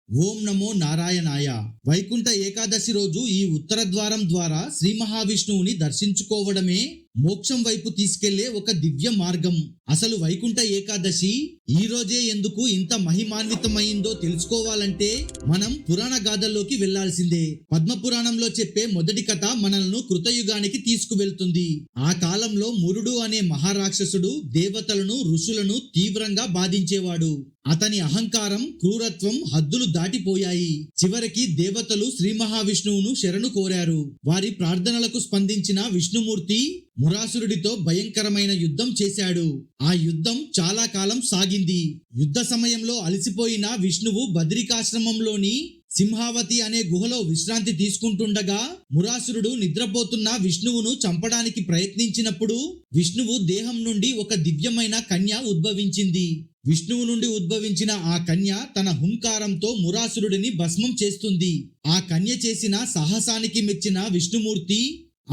ఓం నమో నారాయణాయ. వైకుంఠ ఏకాదశి రోజు ఈ ఉత్తర ద్వారం ద్వారా శ్రీ మహావిష్ణువుని దర్శించుకోవడమే మోక్షం వైపు తీసుకెళ్లే ఒక దివ్య మార్గం. అసలు వైకుంఠ ఏకాదశి ఈ రోజే ఎందుకు ఇంత మహిమాన్వితమైందో తెలుసుకోవాలంటే మనం పురాణ గాథల్లోకి వెళ్లాల్సిందే. పద్మపురాణంలో చెప్పే మొదటి కథ మనల్ని కృతయుగానికి తీసుకువెళ్తుంది. ఆ కాలంలో మురుడు అనే మహారాక్షసుడు దేవతలను ఋషులను తీవ్రంగా బాధించేవాడు. అతని అహంకారం క్రూరత్వం హద్దులు దాటిపోయాయి. చివరికి దేవతలు శ్రీ మహావిష్ణువును శరణు కోరారు. వారి ప్రార్థనలకు స్పందించిన విష్ణుమూర్తి మురాసురుడితో భయంకరమైన యుద్ధం చేశాడు. ఆ యుద్ధం చాలా కాలం సాగింది. యుద్ధ సమయంలో అలసిపోయిన విష్ణువు బద్రికాశ్రమంలోని సింహావతి అనే గుహలో విశ్రాంతి తీసుకుంటుండగా మురాసురుడు నిద్రపోతున్న విష్ణువును చంపడానికి ప్రయత్నించినప్పుడు విష్ణువు దేహం నుండి ఒక దివ్యమైన కన్య ఉద్భవించింది. విష్ణువు నుండి ఉద్భవించిన ఆ కన్య తన హుంకారంతో మురాసురుడిని భస్మం చేస్తుంది. ఆ కన్య చేసిన సాహసానికి మెచ్చిన విష్ణుమూర్తి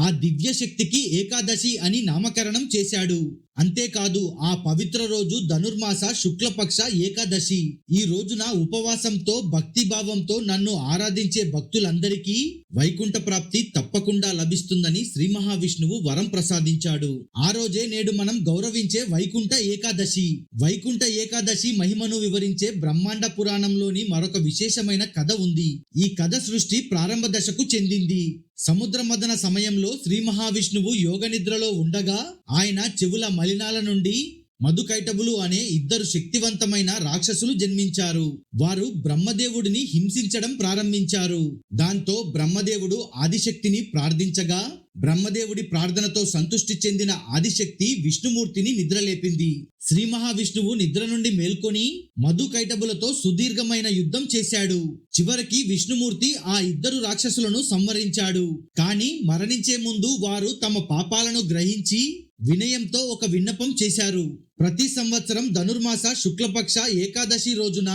ఆ దివ్య శక్తికి ఏకాదశి అని నామకరణం చేశాడు. అంతేకాదు ఆ పవిత్ర రోజు ధనుర్మాస శుక్లపక్ష ఏకాదశి. ఈ రోజున ఉపవాసంతో భక్తిభావంతో నన్ను ఆరాధించే భక్తులందరికీ వైకుంఠ ప్రాప్తి తప్పకుండా లభిస్తుందని శ్రీ మహావిష్ణువు వరం ప్రసాదించాడు. ఆ రోజే నేడు మనం గౌరవించే వైకుంఠ ఏకాదశి. వైకుంఠ ఏకాదశి మహిమను వివరించే బ్రహ్మాండ పురాణంలోని మరొక విశేషమైన కథ ఉంది. ఈ కథ సృష్టి ప్రారంభ దశకు చెందింది. సముద్ర మదన సమయంలో శ్రీ మహావిష్ణువు యోగ నిద్రలో ఉండగా ఆయన చెవుల మలినాల నుండి మధుకైటబులు అనే ఇద్దరు శక్తివంతమైన రాక్షసులు జన్మించారు. వారు బ్రహ్మదేవుడిని హింసించడం ప్రారంభించారు. దాంతో బ్రహ్మదేవుడు ఆదిశక్తిని ప్రార్థించగా బ్రహ్మదేవుడి ప్రార్థనతో సంతృష్టి చెందిన ఆదిశక్తి విష్ణుమూర్తిని నిద్రలేపింది. శ్రీ మహావిష్ణువు నిద్ర నుండి మేల్కొని మధుకైటబులతో సుదీర్ఘమైన యుద్ధం చేశాడు. చివరికి విష్ణుమూర్తి ఆ ఇద్దరు రాక్షసులను సంహరించాడు. కానీ మరణించే ముందు వారు తమ పాపాలను గ్రహించి వినయంతో ఒక విన్నపం చేశారు. ప్రతి సంవత్సరం ధనుర్మాస శుక్లపక్ష ఏకాదశి రోజున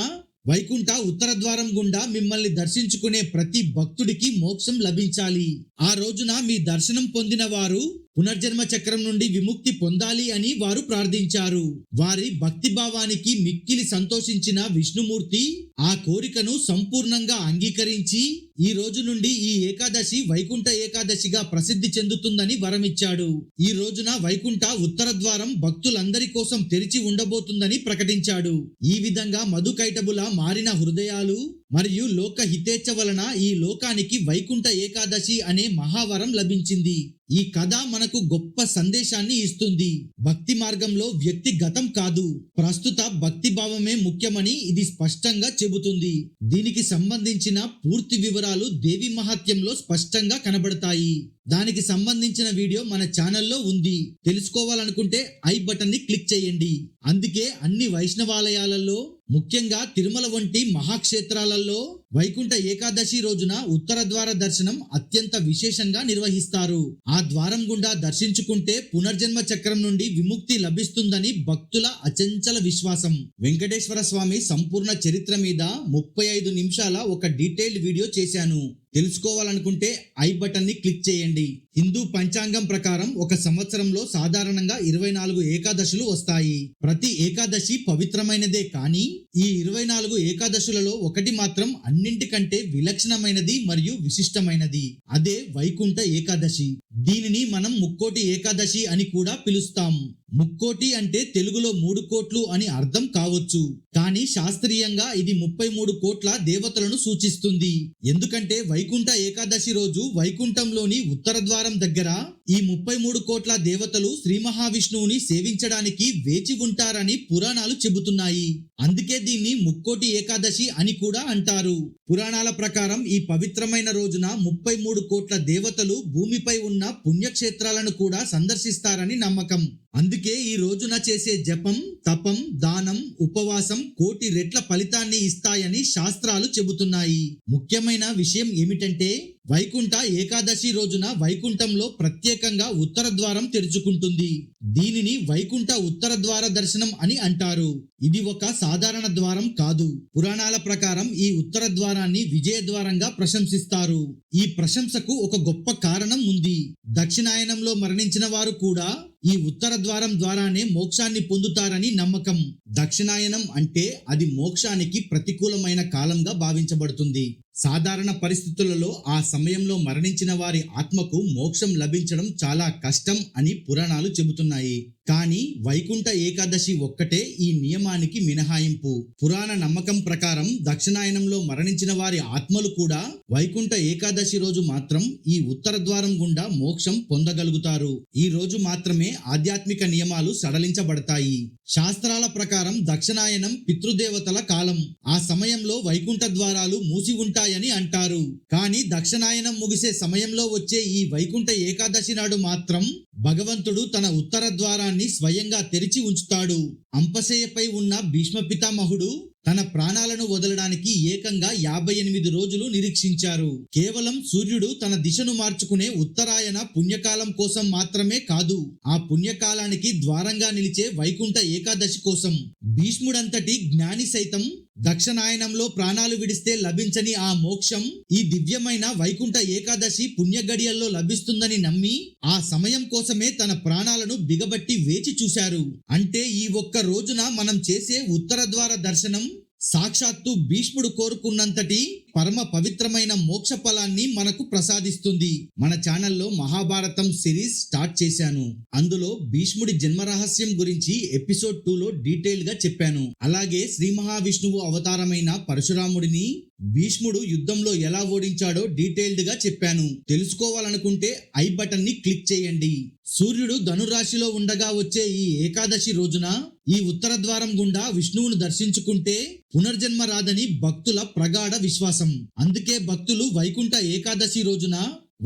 వైకుంఠ ఉత్తర ద్వారం గుండా మిమ్మల్ని దర్శించుకునే ప్రతి భక్తుడికి మోక్షం లభించాలి. ఆ రోజున మీ దర్శనం పొందిన వారు పునర్జన్మ చక్రం నుండి విముక్తి పొందాలి అని వారు ప్రార్థించారు. వారి భక్తి భావానికి మిక్కిలి సంతోషించిన విష్ణుమూర్తి ఆ కోరికను సంపూర్ణంగా అంగీకరించి ఈ రోజు నుండి ఈ ఏకాదశి వైకుంఠ ఏకాదశిగా ప్రసిద్ధి చెందుతుందని వరమిచ్చాడు. ఈ రోజున వైకుంఠ ఉత్తర ద్వారం భక్తులందరి కోసం తెరిచి ఉండబోతుందని ప్రకటించాడు. ఈ విధంగా మధుకైటబుల మారిన హృదయాలు మరియు లోక హితేచ్ఛ వలన ఈ లోకానికి వైకుంఠ ఏకాదశి అనే మహావరం లభించింది. ఈ కథ మనకు గొప్ప సందేశాన్ని ఇస్తుంది. భక్తి మార్గంలో వ్యక్తి గతం కాదు, ప్రస్తుత భక్తి భావమే ముఖ్యమని ఇది స్పష్టంగా చెబుతుంది. దీనికి సంబంధించిన పూర్తి వివరాలు దేవి మహాత్మ్యంలో స్పష్టంగా కనబడతాయి. దానికి సంబంధించిన వీడియో మన ఛానల్లో ఉంది. తెలుసుకోవాలనుకుంటే ఐ బటన్ ని క్లిక్ చేయండి. అందుకే అన్ని వైష్ణవాలయాలలో ముఖ్యంగా తిరుమల వంటి మహాక్షేత్రాలలో వైకుంఠ ఏకాదశి రోజున ఉత్తర ద్వార దర్శనం అత్యంత విశేషంగా నిర్వహిస్తారు. ఆ ద్వారం గుండా దర్శించుకుంటే పునర్జన్మ చక్రం నుండి విముక్తి లభిస్తుందని భక్తుల అచంచల విశ్వాసం. వెంకటేశ్వర స్వామి సంపూర్ణ చరిత్ర మీద 35 నిమిషాల ఒక డీటెయిల్డ్ వీడియో చేశాను. తెలుసుకోవాలనుకుంటే ఐ బటన్ ని క్లిక్ చేయండి. హిందూ పంచాంగం ప్రకారం ఒక సంవత్సరంలో సాధారణంగా 24 ఏకాదశులు వస్తాయి. ప్రతి ఏకాదశి పవిత్రమైనదే, కానీ ఈ 24 ఏకాదశులలో ఒకటి మాత్రం అన్నింటికంటే విలక్షణమైనది మరియు విశిష్టమైనది. అదే వైకుంఠ ఏకాదశి. దీనిని మనం ముక్కోటి ఏకాదశి అని కూడా పిలుస్తాం. ముక్కోటి అంటే తెలుగులో 3 కోట్లు అని అర్థం కావచ్చు, కానీ శాస్త్రీయంగా ఇది 33 కోట్ల దేవతలను సూచిస్తుంది. ఎందుకంటే వైకుంఠ ఏకాదశి రోజు వైకుంఠంలోని ఉత్తర ద్వారం దగ్గర ఈ 33 కోట్ల దేవతలు శ్రీ మహావిష్ణువుని సేవించడానికి వేచి ఉంటారని పురాణాలు చెబుతున్నాయి. అందుకే దీన్ని ముక్కోటి ఏకాదశి అని కూడా అంటారు. పురాణాల ప్రకారం ఈ పవిత్రమైన రోజున 33 కోట్ల దేవతలు భూమిపై ఉన్న పుణ్యక్షేత్రాలను కూడా సందర్శిస్తారని నమ్మకం. అందుకే ఈ రోజున చేసే జపం, తపం, దానం, ఉపవాసం కోటి రెట్ల ఫలితాన్ని ఇస్తాయని శాస్త్రాలు చెబుతున్నాయి. ముఖ్యమైన విషయం ఏమిటంటే వైకుంఠ ఏకాదశి రోజున వైకుంఠంలో ప్రత్యేకంగా ఉత్తర ద్వారం తెరుచుకుంటుంది. దీనిని వైకుంఠ ఉత్తర ద్వార దర్శనం అని అంటారు. ఇది ఒక సాధారణ ద్వారం కాదు. పురాణాల ప్రకారం ఈ ఉత్తర ద్వారాన్ని విజయ ద్వారంగా ప్రశంసిస్తారు. ఈ ప్రశంసకు ఒక గొప్ప కారణం ఉంది. దక్షిణాయనంలో మరణించిన వారు కూడా ఈ ఉత్తర ద్వారం ద్వారానే మోక్షాన్ని పొందుతారని నమ్మకం. దక్షిణాయనం అంటే అది మోక్షానికి ప్రతికూలమైన కాలంగా భావించబడుతుంది. సాధారణ పరిస్థితులలో ఆ సమయంలో మరణించిన వారి ఆత్మకు మోక్షం లభించడం చాలా కష్టం అని పురాణాలు చెబుతున్నాయి. కానీ వైకుంఠ ఏకాదశి ఒక్కటే ఈ నియమానికి మినహాయింపు. పురాణ నమ్మకం ప్రకారం దక్షిణాయనంలో మరణించిన వారి ఆత్మలు కూడా వైకుంఠ ఏకాదశి రోజు మాత్రం ఈ ఉత్తర ద్వారం గుండా మోక్షం పొందగలుగుతారు. ఈ రోజు మాత్రమే ఆధ్యాత్మిక నియమాలు సడలించబడతాయి. శాస్త్రాల ప్రకారం దక్షిణాయనం పితృదేవతల కాలం. ఆ సమయంలో వైకుంఠ ద్వారాలు మూసి ఉంటాయని అంటారు. కానీ దక్షిణాయనం ముగిసే సమయంలో వచ్చే ఈ వైకుంఠ ఏకాదశి నాడు మాత్రం భగవంతుడు తన ఉత్తర ద్వారాన్ని స్వయంగా తెరిచి ఉంచుతాడు. అంపశయ్యపై ఉన్న భీష్మ పితామహుడు తన ప్రాణాలను వదలడానికి ఏకంగా 58 రోజులు నిరీక్షించారు. కేవలం సూర్యుడు తన దిశను మార్చుకునే ఉత్తరాయణ పుణ్యకాలం కోసం మాత్రమే కాదు, ఆ పుణ్యకాలానికి ద్వారంగా నిలిచే వైకుంఠ ఏకాదశి కోసం. భీష్ముడంతటి జ్ఞాని సైతం దక్షిణాయనంలో ప్రాణాలు విడిస్తే లభించని ఆ మోక్షం ఈ దివ్యమైన వైకుంఠ ఏకాదశి పుణ్యగడియల్లో లభిస్తుందని నమ్మి ఆ సమయం కోసమే తన ప్రాణాలను బిగబట్టి వేచి చూశారు. అంటే ఈ ఒక్క రోజున మనం చేసే ఉత్తర ద్వార దర్శనం సాక్షాత్తు భీష్ముడు కోరుకున్నంతటి పరమ పవిత్రమైన మోక్ష ఫలాన్ని మనకు ప్రసాదిస్తుంది. మన ఛానల్లో మహాభారతం సిరీస్ స్టార్ట్ చేశాను. అందులో భీష్ముడి జన్మ రహస్యం గురించి ఎపిసోడ్ 2లో డీటెయిల్ గా చెప్పాను. అలాగే శ్రీ మహావిష్ణువు అవతారమైన పరశురాముడిని భీష్ముడు యుద్ధంలో ఎలా ఓడించాడో డీటెయిల్డ్ గా చెప్పాను. తెలుసుకోవాలనుకుంటే ఐ బటన్ ని క్లిక్ చేయండి. సూర్యుడు ధనురాశిలో ఉండగా వచ్చే ఈ ఏకాదశి రోజున ఈ ఉత్తర ద్వారం గుండా విష్ణువును దర్శించుకుంటే పునర్జన్మ రాదని భక్తుల ప్రగాఢ విశ్వాసం. అందుకే భక్తులు వైకుంఠ ఏకాదశి రోజున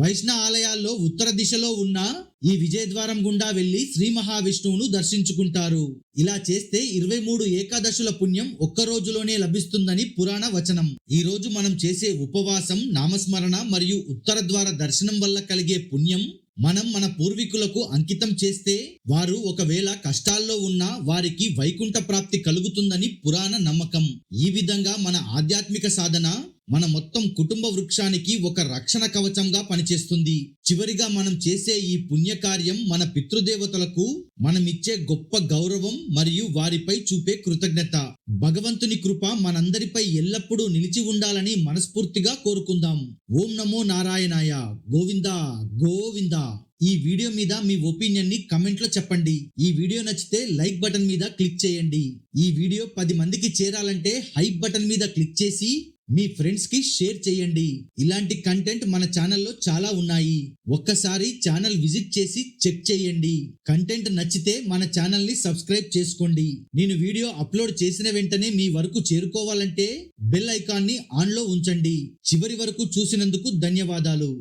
వైష్ణవ ఆలయాల్లో ఉత్తర దిశలో ఉన్న ఈ విజయద్వారం గుండా వెళ్లి శ్రీ మహావిష్ణువును దర్శించుకుంటారు. ఇలా చేస్తే 23 ఏకాదశుల పుణ్యం ఒక్క రోజులోనే లభిస్తుందని పురాణ వచనం. ఈ రోజు మనం చేసే ఉపవాసం, నామస్మరణ మరియు ఉత్తర ద్వార దర్శనం వల్ల కలిగే పుణ్యం మనం మన పూర్వీకులకు అంకితం చేస్తే వారు ఒకవేళ కష్టాల్లో ఉన్నా వారికి వైకుంఠ ప్రాప్తి కలుగుతుందని పురాణ నమ్మకం. ఈ విధంగా మన ఆధ్యాత్మిక సాధన మన మొత్తం కుటుంబ వృక్షానికి ఒక రక్షణ కవచంగా పనిచేస్తుంది. చివరిగా మనం చేసే ఈ పుణ్యకార్యం మన పితృదేవతలకు మనమిచ్చే గొప్ప గౌరవం మరియు వారిపై చూపే కృతజ్ఞత. భగవంతుని కృప మనందరిపై ఎల్లప్పుడూ నిలిచి ఉండాలని మనస్ఫూర్తిగా కోరుకుందాం. ఓం నమో నారాయణాయ. గోవిందా గోవిందా. ఈ వీడియో మీద మీ ఒపీనియన్ ని కమెంట్ లో చెప్పండి. ఈ వీడియో నచ్చితే లైక్ బటన్ మీద క్లిక్ చేయండి. ఈ వీడియో 10 మందికి చేరాలంటే హైప్ బటన్ మీద క్లిక్ చేసి మీ ఫ్రెండ్స్ కి షేర్ చేయండి. ఇలాంటి కంటెంట్ మన ఛానల్లో చాలా ఉన్నాయి. ఒక్కసారి ఛానల్ విజిట్ చేసి చెక్ చేయండి. కంటెంట్ నచ్చితే మన ఛానల్ ని సబ్స్క్రైబ్ చేసుకోండి. నేను వీడియో అప్లోడ్ చేసిన వెంటనే మీ వరకు చేరుకోవాలంటే బెల్ ఐకాన్ ని ఆన్ లో ఉంచండి. చివరి వరకు చూసినందుకు ధన్యవాదాలు.